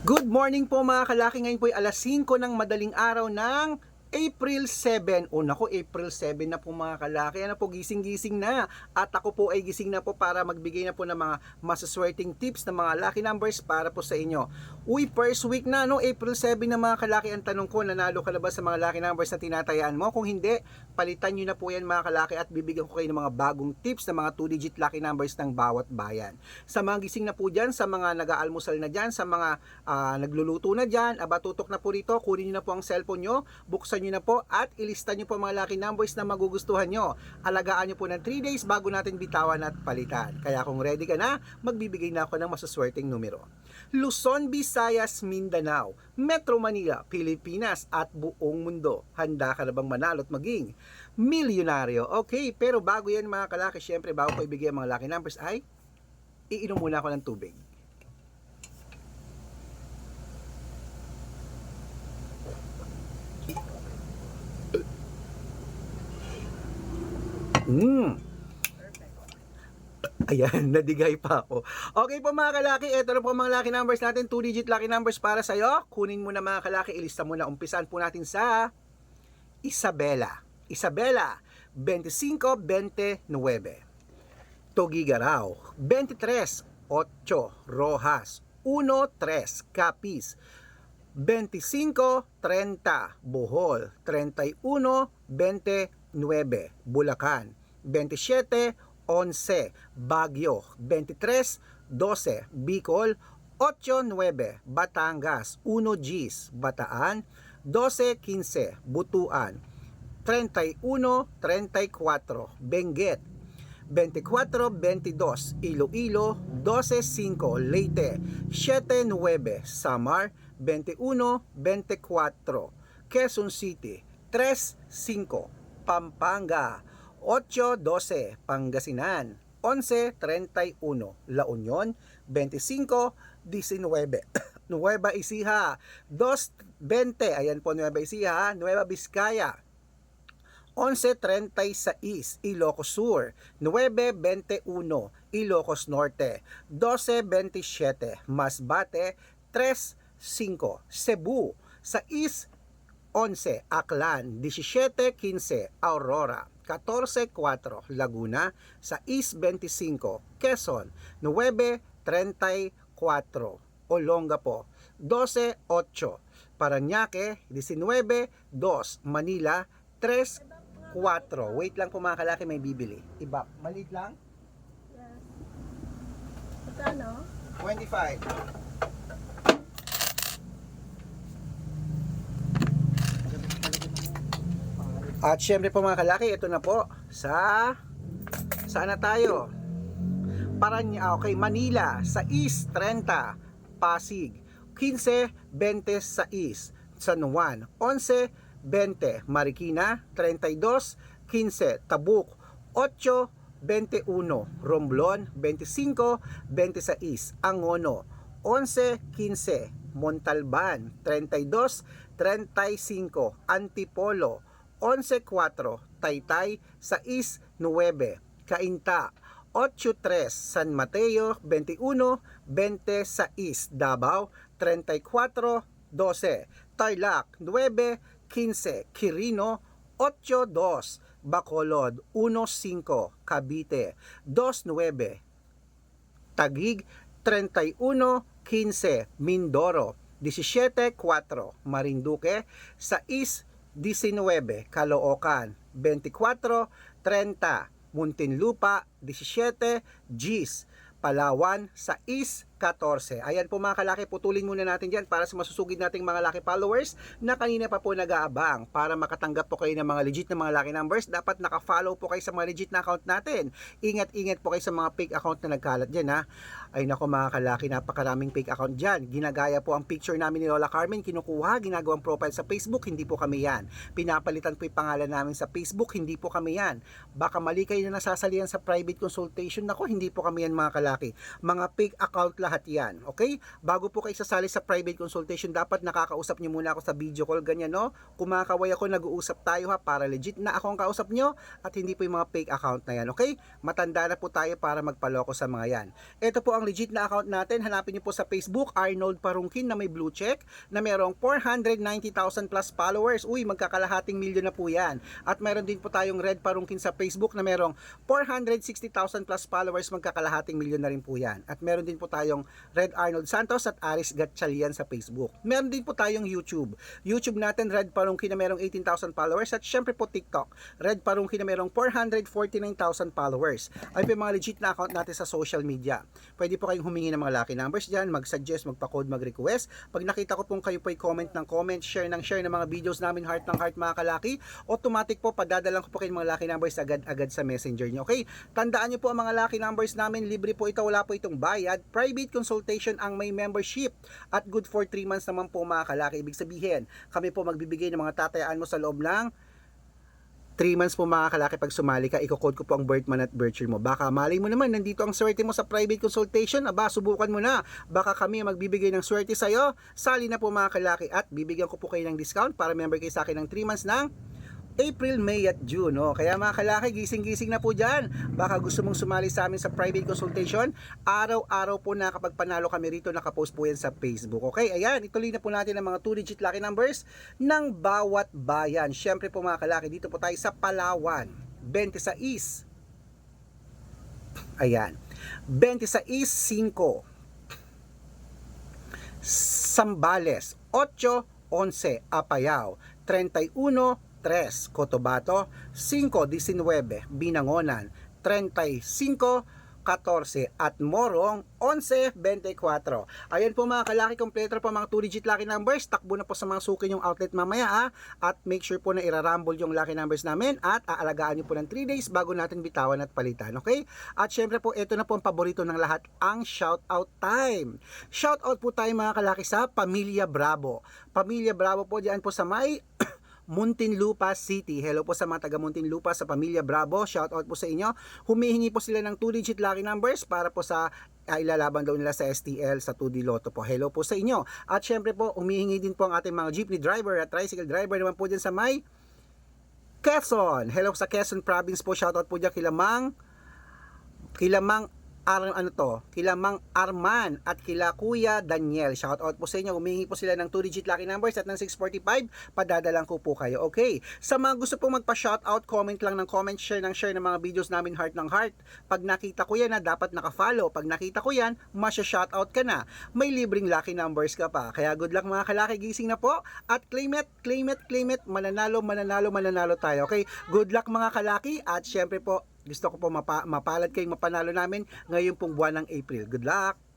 Good morning po mga kalaki. Ngayon po ay alas 5 ng madaling araw ng April 7. O naku, April 7 na po mga kalaki. Ano po, gising-gising na. At ako po ay gising na po para magbigay na po ng mga masaswerteng tips ng mga lucky numbers para po sa inyo. Uy, first week na, no? April 7 na mga kalaki. Ang tanong ko, nanalo ka na ba sa mga lucky numbers na tinatayaan mo? Kung hindi, palitan nyo na po yan mga kalaki at bibigyan ko kayo ng mga bagong tips ng mga 2-digit lucky numbers ng bawat bayan. Sa mga gising na po dyan, sa mga nag-aalmusal na dyan, sa mga nagluluto na dyan, tutok na po rito, kunin nyo na po ang cellphone nyo, buksan nyo na po at ilista nyo po mga lucky numbers na magugustuhan nyo. Alagaan nyo po ng 3 days bago natin bitawan at palitan. Kaya kung ready ka na, magbibigay na ako ng masaswerteng numero. Luzon, Visayas, Mindanao, Metro Manila, Pilipinas at buong mundo. Handa ka na bang manalo at maging milyonaryo? Okay, pero bago yan mga kalaki, syempre bago ko ibigay ang mga lucky numbers ay iinom muna ako ng tubig. Ayan, nadigay pa ako. Okay po mga kalaki, ito na po mga lucky numbers natin, 2-digit lucky numbers para sa'yo. Kunin mo na mga kalaki, ilista mo na. Umpisan po natin sa Isabela. Isabela, 25-29. Tugigaraw, 23-8. Rojas, 1-3. Capiz, 25-30. Bohol, 31-29. Bulacan, 27-11. Baguio, 23-12. Bicol, 8-9. Batangas, 1-10. Bataan, 12-15. Butuan, 31-34. Benguet, 24-22. Iloilo, 12-5. Leyte, 7-9. Samar, 21-24. Quezon City, 3-5. Pampanga, 8-12. Pangasinan, 11-31. La Union, 25-19. Nueva Ecija, 2-20. Ayan po Nueva Ecija. Nueva Vizcaya, 11-36. Ilocos Sur, 9-21. Ilocos Norte, 12-27. Masbate, 3-5. Cebu, 6-11. Aklan, 17-15. Aurora, 14-4. Laguna, 6-25. Quezon, 9-34. Olongapo, 12-8. Parañaque, 19-2. Manila, 3-4. Wait lang po mga kalaki, may bibili. Iba, maliit lang? Yes. Magkano? 25. At syempre po mga kalaki, ito na po saan na tayo? Okay, Manila, 6-30. Pasig, 15-26. San Juan, 11-20. Marikina, 32-15. Tabuk, 8-21. Romblon, 25-26. Angono, 11-15. Montalban, 32-35. Antipolo, 11-4. Taytay, 6-9. Cainta, 8-3. San Mateo, 21-26. Davao, 34-12. Tarlac, 9-15. Quirino, 8-2. Bacolod, 1-5. Cavite, 2-9. Taguig, 31-15. Mindoro, 17-4. Marinduque, 6-19. Caloocan, 24-30. Muntinlupa, 17. Gis, Palawan, 6-14. Ayan po mga kalaki, putulin muna natin dyan para sa masusugid nating mga lucky followers na kanina pa po nag-aabang. Para makatanggap po kayo ng mga legit na mga lucky numbers, dapat naka-follow po kayo sa mga legit na account natin. Ingat-ingat po kayo sa mga fake account na nagkalat dyan ha. Ay nako mga kalaki, napakaraming fake account dyan. Ginagaya po ang picture namin ni Lola Carmen, kinukuha, ginagawang profile sa Facebook, hindi po kami yan. Pinapalitan po yung pangalan namin sa Facebook, hindi po kami yan. Baka mali kayo na nasasalihan sa private consultation, nako hindi po kami yan mga kalaki. Mga fake account lahat lahat yan. Okay? Bago po kayo sasali sa private consultation, dapat nakakausap nyo muna ako sa video call, ganyan, no? Kumakaway ako, nag-uusap tayo ha, para legit na ako ang kausap nyo at hindi po yung mga fake account na yan. Okay? Matanda na po tayo para magpaloko sa mga yan. Ito po ang legit na account natin. Hanapin nyo po sa Facebook, Arnold Parungkin na may blue check na merong 490,000 plus followers. Uy, magkakalahating milyon na po yan. At meron din po tayong Red Parungkin sa Facebook na merong 460,000 plus followers, magkakalahating milyon na rin po yan. At meron din po tayong Red Arnold Santos at Aris Gatchalian sa Facebook. Meron din po tayong YouTube. YouTube natin, Red Parungkin na merong 18,000 followers. At syempre po TikTok, Red Parungkin na merong 449,000 followers. Ay po yung mga legit na account natin sa social media. Pwede po kayong humingi ng mga lucky numbers dyan, mag-suggest, magpa-code, mag-request. Pag nakita ko pong kayo po ay comment ng comment, share ng mga videos namin, heart ng heart mga kalaki, automatic po padadalang ko po kayo mga lucky numbers agad-agad sa messenger nyo. Okay? Tandaan nyo po ang mga lucky numbers namin, libre po ito, wala po itong bayad. Private consultation ang may membership at good for 3 months naman po mga kalaki. Ibig sabihin, kami po magbibigay ng mga tatayaan mo sa loob ng 3 months po mga kalaki. Pag sumali ka, i-code ko po ang birth month at birth year mo. Baka malay mo naman, nandito ang swerte mo sa private consultation. Aba, subukan mo na. Baka kami magbibigay ng swerte sa'yo. Sali na po mga kalaki at bibigyan ko po kayo ng discount para member kayo sa akin ng 3 months ng April, May at June. No? Kaya mga kalaki, gising-gising na po dyan. Baka gusto mong sumali sa amin sa private consultation. Araw-araw po na kapag panalo kami rito, nakapost po yan sa Facebook. Okay, ayan, ituloy na po natin ang mga 2-digit lucky numbers ng bawat bayan. Syempre po mga kalaki, dito po tayo sa Palawan, 26. Ayan, 26-5. Sambales, 8-11. Apayao, 31-3, Cotabato, 5-19, Binangonan, 35-14, at Morong, 11-24. Ayan po mga kalaki, kompleto po mga 2-digit lucky numbers. Takbo na po sa mga suki yung outlet mamaya ha. At make sure po na irarumble yung lucky numbers namin at aalagaan nyo po ng 3 days bago natin bitawan at palitan. Okay? At syempre po, ito na po ang paborito ng lahat, ang shoutout time. Shoutout po tayo mga kalaki sa Pamilya Bravo. Pamilya Bravo po dyan po sa may Muntinlupa City. Hello po sa mga taga Muntinlupa, sa Pamilya Bravo. Shout out po sa inyo. Humihingi po sila ng 2-digit lucky numbers para po sa ilalaban daw nila sa STL sa 2D Lotto po. Hello po sa inyo. At syempre po, humihingi din po ang ating mga jeepney driver at tricycle driver naman po dyan sa may Quezon. Hello sa Quezon Province po. Shout out po dyan Kilamang Mang Arman at kila Kuya Daniel. Shout out po sa inyo. Humingi po sila ng 2-digit lucky numbers at ng 645. Padadalang ko po kayo. Okay. Sa mga gusto pong magpa-shout out, comment lang ng comment, share ng mga videos namin, heart ng heart. Pag nakita ko yan na dapat naka-follow. Pag nakita ko yan, masya-shout out ka na. May libreng lucky numbers ka pa. Kaya good luck mga kalaki, gising na po at claim it. Mananalo tayo. Okay. Good luck mga kalaki at syempre po, gusto ko po mapalad kayong mapanalo namin ngayong pong buwan ng April. Good luck!